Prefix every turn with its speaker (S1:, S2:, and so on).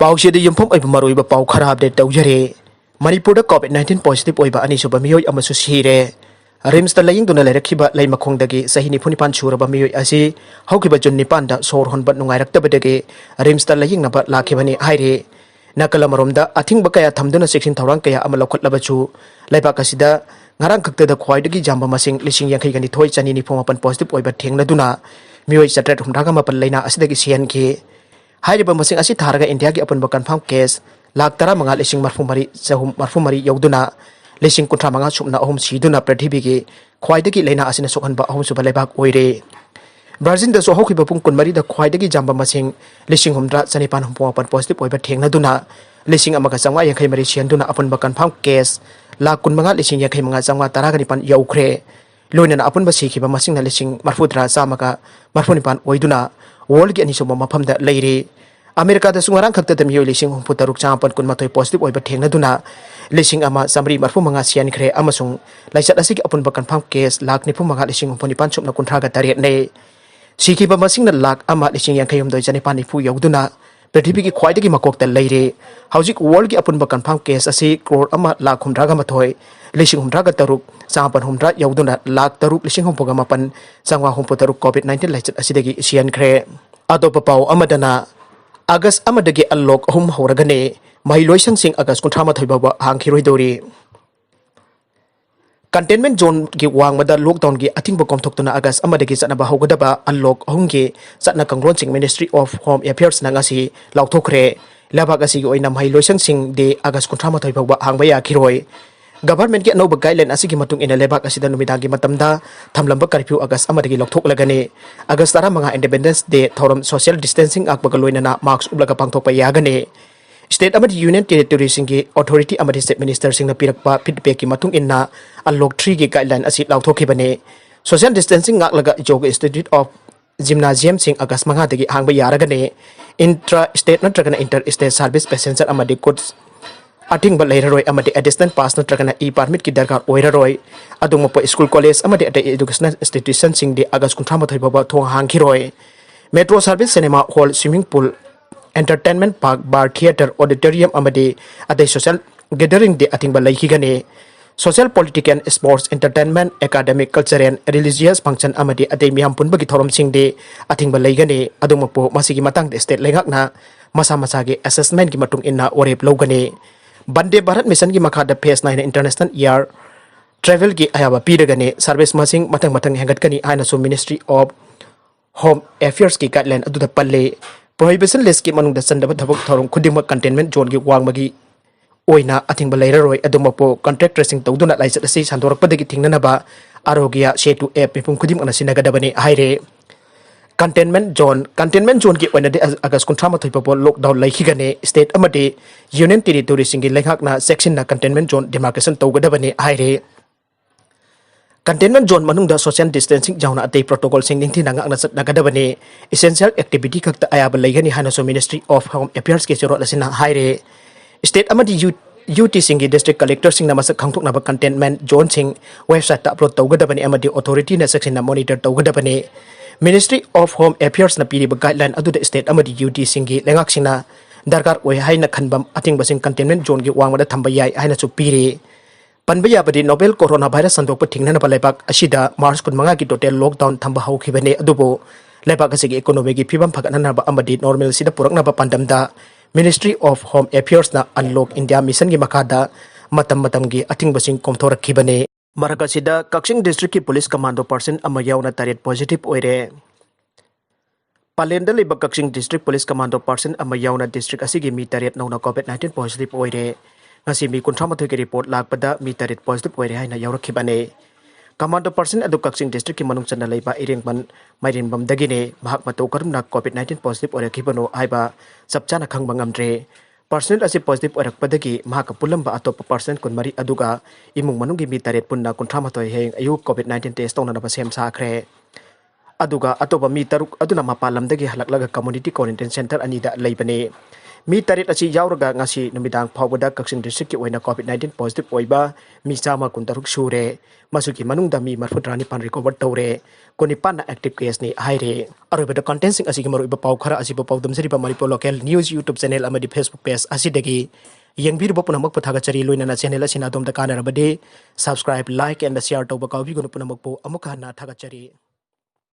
S1: Pausi di yumpom ay bumaroiba pau kharab de taujare. Manipur da COVID-19 positive oiba ani suba miyoy amasu Sikhre. Rims ta laying duna layrakhiba lay makhongdagi sahi nipunipan suraba miyoy asi haukiba jun nipanda sor honbat nungairaktabadagi rims ta laying naba lakhibani haire. Nakalamaromda ating bakaya thamduna seksin thawrang kaya ama laukhatlabachu laibak asida Ngarangkhktada Khwaidagi Yamba masing Lising Yankhai thoi chani ni phomapan positive oiba Thengnakhre miyoy chatret humdaga mapan laina asidagi sianki hairiba masing asi tharaga India gi apunba confirm case lakh tara manga Lising marfumari yauduna Lising kuntra manga sumna ahum siduna prathibi gi Khwaidagi laina asina sokhanba ahum suba laibak Oire Brazil da so hokiba pung kunmari da Khwaidagi Yamba masing Lising humdra chanipan humpopan positive oiba Thengnakhre Lising amaga sangwa yankhai mari sianduna apunba confirm case lakh kun manga Lising yankhai manga sangwa taragani yaukre loina apunba Sikhiba masing na Lising marfudra samaga marfunipan oiduna world gi ani soma mafamda leire America da Ngarangkhktada miyoy Lising humputaruk chapan kun matoi positive oiba Thengnakhre Lising ama samri marfu manga siankhre amasung laisat asigi apunba confirm case lakh nipu manga Lising humpunipan sumna kuntraga tariat ne Sikhiba masing na lakh ama Lising yankhai humdoi chanipan nipu yauduna Prathibi ki Khwaidagi makokta leire haujik world gi apunba confirm case asi crore ama lakh humdraga mathoi Lising humdraga taruk sapan humdra yauduna lakh taruk Lising humpoga mapan sangwa humputaruk COVID-19 laisat asidagi siankhre atopa pau amadana August amadagi unlock Houragani Mahei Loisangsing August kuntrama thoiba Hangkhiroidouri Containment zone gi wangmada lockdown gi atingba komthoktuna August amadagi satnaba haugadaba unlock gi satna kangronsing Ministry of Home Affairs na ngasi lauthokre labak asi gi oina Mahei Loisangsing de August kuntrama thoiba hangba yakhiroi Government ki anoba guideline asigi matung ina lebak asida numidagi matamda thamlamba curfew August amadagi lokthok August tara manga Independence Day thorom social distancing akbaga loinana marks ublaga pangthokpa yagane State amadi Union Territory singi Authority amadi State Minister singna pirakpa feedback ki matung inna unlock 3 gi guideline asi lauthokhibane social distancing ngaklaga Yoga Institute of Gymnasium sing August manga dagi hangba yaragane intra state natragana inter state service passenger amadi goods ating ba leiraroi amadi additional pass natragana e-permit ki darkar oiraroi adungmo po school college amadi educational institution sing di August kuntrama thoiba thong hangkhiroi metro service cinema hall swimming pool entertainment park bar theater auditorium amadi adai social gathering de ating ba leikigane social political sports entertainment academic cultural and religious function amadi adai miyam punbagi thorom sing de ating ba leigane adungmo po masigi matang de state lengakna masa gi assessment gi matung inna orep logane Bande Bharat Mission gi makhada phase 9 international year travel gi ayaba piragane service masing matang hengatkani aina so Ministry of Home Affairs ki guideline aduda palle prohibition list ki manung da sandaba thabak thorom khudima containment zone gi wangmagi oina ating balairaroi adumapo contact tracing tawduna laisat asi sandorakpadagi thingnanaba arogya setu app pipum khudim anasinagadabani haire containment zone ki oina de August kuntrama thoipapo lockdown laikhigane state amade Union Territory singi lenghakna section na containment zone demarcation tawgadabani haire Containment zone manungda social distancing jauna atei protocol sing ningthi nangakna nagadabani essential activity kakta ayaba leigani hana so Ministry of Home Affairs ke sero lasina haire state amadi UT singi district collector sing namasak khangthok naba containment zone sing website ta upload tawgadabani amadi authority na section na monitor tawgadabani Ministry of Home Affairs na piriba guideline aduda state amadi UT singi lengak singna darkar oi haina khanbam ating basing containment zone gi wangmada thamba yai haina chu piri Panbaya badi novel coronavirus sandok patingna na palebak asida March kun manga ki total lockdown thamba haukhibane adubo lebak asigi economy gi phibam phagana na ba amadi normal sida purakna ba pandamda Ministry of Home Affairs na unlock India mission gi makada matam gi ating basing komthorakhibane Maragasida Kakching district ki police commando person ama Yaona target positive oire Palenda leba Kakching district police commando person ama Yaona district asigi mi target nauna COVID-19 positive oire ngasi mi kuntrama thoi report lakpada mi target positive oire haina yaurakibane commando person adu Kakching district ki manung chana leiba irengban mairinbam dagine bahak mato karumna COVID-19 positive oire kibano aiba sabchana khangba ngamdre Person asi positive orakpadagi mahaka pulamba atopa person kunmari aduga imung manunggi mi target punna kuntrama thoi heng ayu COVID-19 test tawna na basem Sukhre aduga atopa mi taruk aduna mapalamdagi halaklaga community quarantine center anida leibane mi tarit asi yauraga ngasi numidang Faoba Kakching district ki oina COVID-19 positive Oiba mi chama kuntaruk sure masuki manungda mi marfutrani pan recover tawre koni pan active case ni haire aroba the content sing asi ki maruba pau khara asi pau dum seri ba Manipur local news YouTube channel amadi Facebook page asi dagi yengbir bo punamak pathaga chari loina na channel asina dom da kana rabade subscribe like and share to ba kawi gunu punamak po amukha na thaga chari